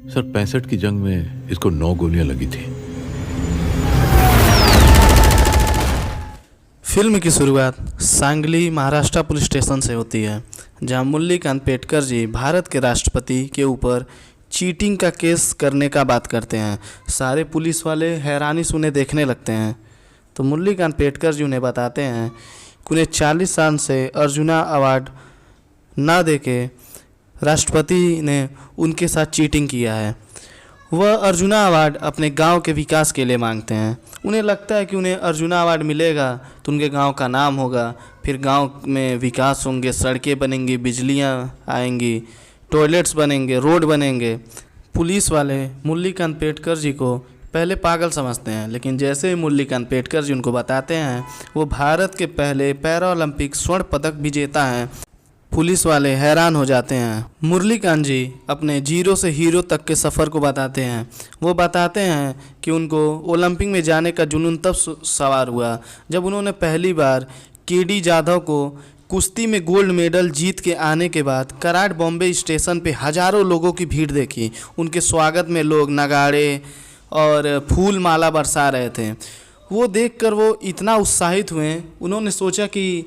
Sir 65 की जंग में इसको 9 गोलियां लगी थी। फिल्म की शुरुआत सांगली महाराष्ट्र पुलिस स्टेशन से होती है, जहां मुरली कांत पेटकर जी भारत के राष्ट्रपति के ऊपर चीटिंग का केस करने का बात करते हैं। सारे पुलिस वाले हैरानी से उन्हें देखने लगते हैं। तो मुरली कांत पेटकर जी उन्हें बताते हैं कि उन्हें 40 साल से अर्जुना अवार्ड ना देके राष्ट्रपति ने उनके साथ चीटिंग किया है। वह अर्जुना अवार्ड अपने गांव के विकास के लिए मांगते हैं। उन्हें लगता है कि उन्हें अर्जुना अवार्ड मिलेगा तो उनके गांव का नाम होगा, फिर गांव में विकास होंगे, सड़कें बनेंगी, बिजलियां आएंगी, टॉयलेट्स बनेंगे, रोड बनेंगे। पुलिस वाले मुरली कांत पेटकर जी को पहले पागल समझते हैं, लेकिन जैसे ही मुरली कांत पेटकर जी उनको बताते हैं वो भारत के पहले पैरा ओलंपिक स्वर्ण पदक विजेता हैं, पुलिस वाले हैरान हो जाते हैं। मुरली कांत जी अपने जीरो से हीरो तक के सफ़र को बताते हैं। वो बताते हैं कि उनको ओलंपिक में जाने का जुनून तब सवार हुआ जब उन्होंने पहली बार केडी जाधव को कुश्ती में गोल्ड मेडल जीत के आने के बाद कराड़ बॉम्बे स्टेशन पे हज़ारों लोगों की भीड़ देखी। उनके स्वागत में लोग नगाड़े और फूल माला बरसा रहे थे। वो देखकर वो इतना उत्साहित हुए, उन्होंने सोचा कि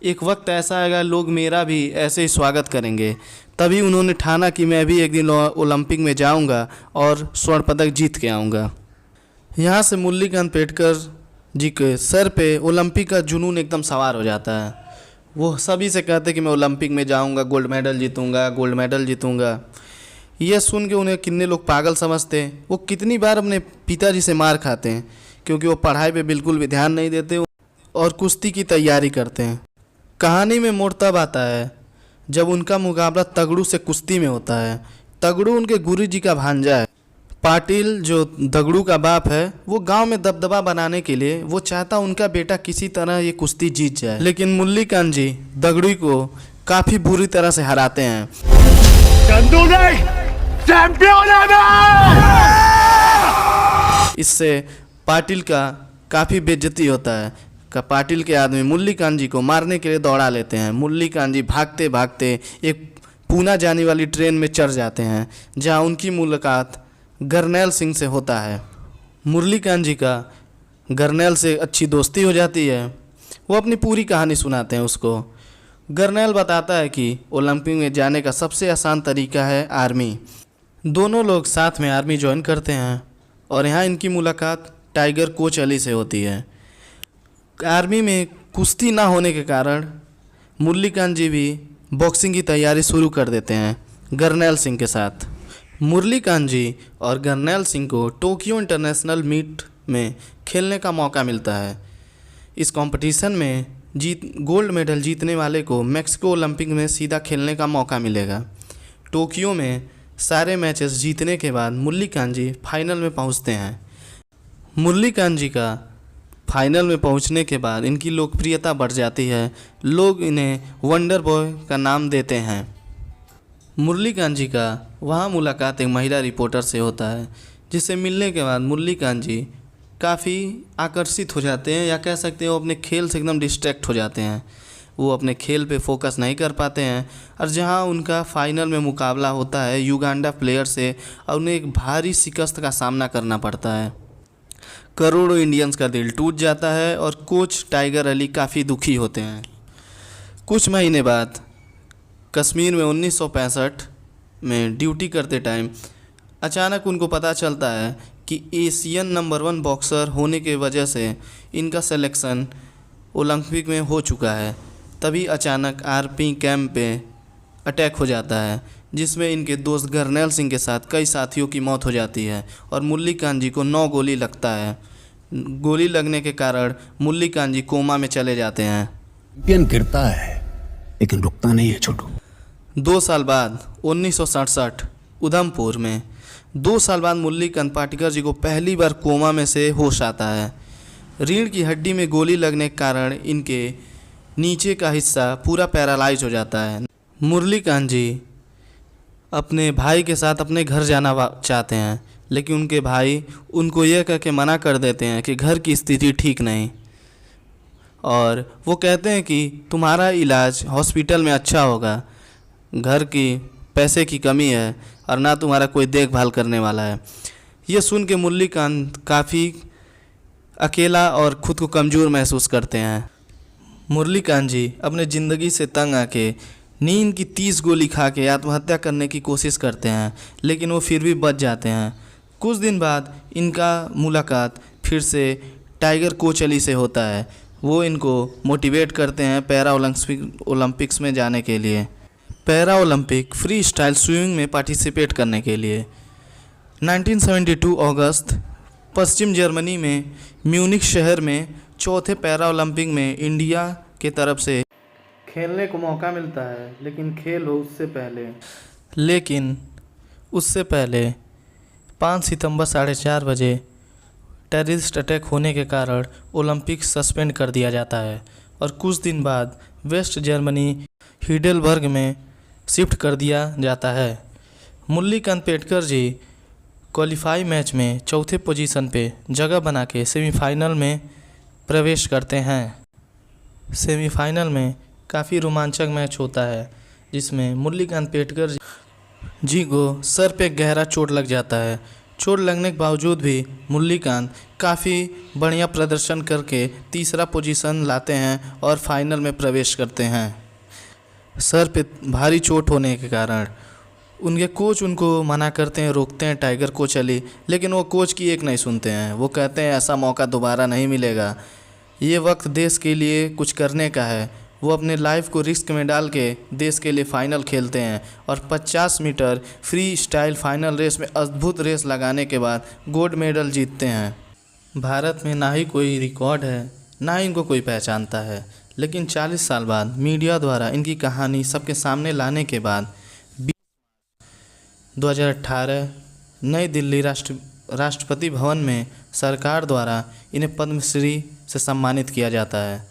एक वक्त ऐसा आएगा लोग मेरा भी ऐसे ही स्वागत करेंगे। तभी उन्होंने ठाना कि मैं भी एक दिन ओलंपिक में जाऊंगा और स्वर्ण पदक जीत के आऊंगा। यहाँ से मुरली कांत पेटकर जी के सर पे ओलंपिक का जुनून एकदम सवार हो जाता है। वो सभी से कहते कि मैं ओलंपिक में जाऊंगा, गोल्ड मेडल जीतूंगा, गोल्ड मेडल जीतूंगा। यह सुन के उन्हें कितने लोग पागल समझते हैं। वो कितनी बार अपने पिताजी से मार खाते हैं क्योंकि वो पढ़ाई पे बिल्कुल भी ध्यान नहीं देते और कुश्ती की तैयारी करते हैं। कहानी में मोड़ तब आता है जब उनका मुकाबला तगड़ू से कुश्ती में होता है। तगड़ू उनके गुरुजी का भांजा है। पाटिल जो दगड़ू का बाप है वो गांव में दबदबा बनाने के लिए वो चाहता उनका बेटा किसी तरह ये कुश्ती जीत जाए, लेकिन मुरली कांत जी दगड़ू को काफ़ी बुरी तरह से हराते हैं। इससे पाटिल का काफ़ी बेइज्जती होता है। पाटिल के आदमी मुरली कांत जी को मारने के लिए दौड़ा लेते हैं। मुरली कांत जी भागते भागते एक पूना जाने वाली ट्रेन में चढ़ जाते हैं, जहां उनकी मुलाकात गरनैल सिंह से होता है। मुरली कांत जी का गरनैल से अच्छी दोस्ती हो जाती है। वो अपनी पूरी कहानी सुनाते हैं उसको। गरनैल बताता है कि ओलंपिक में जाने का सबसे आसान तरीका है आर्मी। दोनों लोग साथ में आर्मी ज्वाइन करते हैं और यहाँ इनकी मुलाकात टाइगर कोच अली से होती है। आर्मी में कुश्ती ना होने के कारण मुरली कांत जी भी बॉक्सिंग की तैयारी शुरू कर देते हैं गरनैल सिंह के साथ। मुरली कांत जी और गरनैल सिंह को टोक्यो इंटरनेशनल मीट में खेलने का मौका मिलता है। इस कंपटीशन में गोल्ड मेडल जीतने वाले को मैक्सिको ओलंपिक में सीधा खेलने का मौका मिलेगा। टोक्यो में सारे मैचेस जीतने के बाद मुरली कांत जी फाइनल में पहुंचते हैं। मुरली कांत जी का फाइनल में पहुंचने के बाद इनकी लोकप्रियता बढ़ जाती है। लोग इन्हें वंडर बॉय का नाम देते हैं। मुरली कांत जी का वहाँ मुलाकात एक महिला रिपोर्टर से होता है, जिससे मिलने के बाद मुरली कांत जी काफ़ी आकर्षित हो जाते हैं, या कह सकते हैं वो अपने खेल से एकदम डिस्ट्रैक्ट हो जाते हैं। वो अपने खेल पे फोकस नहीं कर पाते हैं और जहाँ उनका फाइनल में मुकाबला होता है युगांडा प्लेयर से और उन्हें एक भारी शिकस्त का सामना करना पड़ता है। करोड़ों इंडियंस का दिल टूट जाता है और कोच टाइगर अली काफ़ी दुखी होते हैं। कुछ महीने बाद कश्मीर में 1965 में ड्यूटी करते टाइम अचानक उनको पता चलता है कि एशियन नंबर 1 बॉक्सर होने के वजह से इनका सिलेक्शन ओलंपिक में हो चुका है। तभी अचानक आर्मी कैंप पे अटैक हो जाता है, जिसमें इनके दोस्त गरनैल सिंह के साथ कई साथियों की मौत हो जाती है और मुरली कांत जी को 9 गोली लगता है। गोली लगने के कारण मुरली कांत जी कोमा में चले जाते हैं। चैंपियन गिरता है लेकिन रुकता नहीं है छोटू। 2 साल बाद 1967 उधमपुर में 2 साल बाद मुरली कांत पाटेकर जी को पहली बार कोमा में से होश आता है। रीढ़ की हड्डी में गोली लगने के कारण इनके नीचे का हिस्सा पूरा पैरालाइज हो जाता है। मुरली कांत जी अपने भाई के साथ अपने घर जाना चाहते हैं, लेकिन उनके भाई उनको यह कह के मना कर देते हैं कि घर की स्थिति ठीक नहीं, और वो कहते हैं कि तुम्हारा इलाज हॉस्पिटल में अच्छा होगा, घर की पैसे की कमी है और ना तुम्हारा कोई देखभाल करने वाला है। ये सुन के मुरलीकांत काफ़ी अकेला और ख़ुद को कमज़ोर महसूस करते हैं। मुरलीकांत जी अपने ज़िंदगी से तंग आके नींद की 30 गोली खा के आत्महत्या करने की कोशिश करते हैं, लेकिन वो फिर भी बच जाते हैं। कुछ दिन बाद इनका मुलाकात फिर से टाइगर कोचली से होता है। वो इनको मोटिवेट करते हैं पैरा ओलंपिक्स में जाने के लिए, para Olympic free style swimming में पार्टिसिपेट करने के लिए। 1972 अगस्त पश्चिम जर्मनी में म्यूनिख शहर में चौथे पैरा ओलंपिक में इंडिया के तरफ से खेलने को मौका मिलता है, लेकिन उससे पहले 5 सितंबर 4:30 बजे टेररिस्ट अटैक होने के कारण ओलंपिक सस्पेंड कर दिया जाता है और कुछ दिन बाद वेस्ट जर्मनी हिडेलबर्ग में शिफ्ट कर दिया जाता है। मुरलीकांत पेटकर जी क्वालिफाई मैच में चौथे पोजीशन पे जगह बना के सेमीफाइनल में प्रवेश करते हैं। सेमीफाइनल में काफ़ी रोमांचक मैच होता है, जिसमें मुरलीकांत पेटकर जी को सर पे गहरा चोट लग जाता है। चोट लगने के बावजूद भी मुरलीकांत काफ़ी बढ़िया प्रदर्शन करके तीसरा पोजीशन लाते हैं और फाइनल में प्रवेश करते हैं। सर पे भारी चोट होने के कारण उनके कोच उनको मना करते हैं, रोकते हैं टाइगर कोचली, लेकिन वो कोच की एक नहीं सुनते हैं। वो कहते हैं ऐसा मौका दोबारा नहीं मिलेगा, ये वक्त देश के लिए कुछ करने का है। वो अपने लाइफ को रिस्क में डाल के देश के लिए फ़ाइनल खेलते हैं और 50 metre freestyle final race में अद्भुत रेस लगाने के बाद गोल्ड मेडल जीतते हैं। भारत में ना ही कोई रिकॉर्ड है, ना ही इनको कोई पहचानता है, लेकिन 40 साल बाद मीडिया द्वारा इनकी कहानी सबके सामने लाने के बाद 2018 नई दिल्ली राष्ट्रपति भवन में सरकार द्वारा इन्हें पद्मश्री से सम्मानित किया जाता है।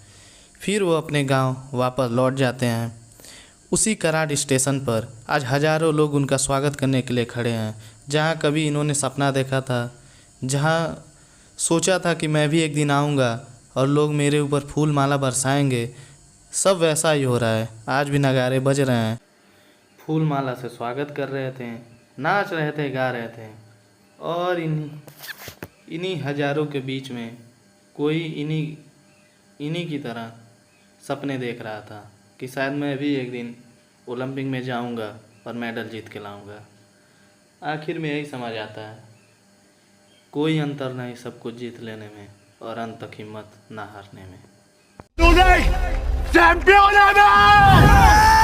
फिर वो अपने गांव वापस लौट जाते हैं। उसी कराड़ स्टेशन पर आज हज़ारों लोग उनका स्वागत करने के लिए खड़े हैं। जहां कभी इन्होंने सपना देखा था, जहां सोचा था कि मैं भी एक दिन आऊंगा और लोग मेरे ऊपर फूल माला बरसाएंगे, सब वैसा ही हो रहा है। आज भी नगाड़े बज रहे हैं, फूल माला से स्वागत कर रहे थे, नाच रहे थे, गा रहे थे। और इन्हीं हज़ारों के बीच में कोई इन्हीं की तरह सपने देख रहा था कि शायद मैं भी एक दिन ओलंपिक में जाऊंगा और मेडल जीत के लाऊंगा। आखिर में यही समझ आता है, कोई अंतर नहीं सब कुछ जीत लेने में और अंत तक हिम्मत ना हारने में। चैंपियन है।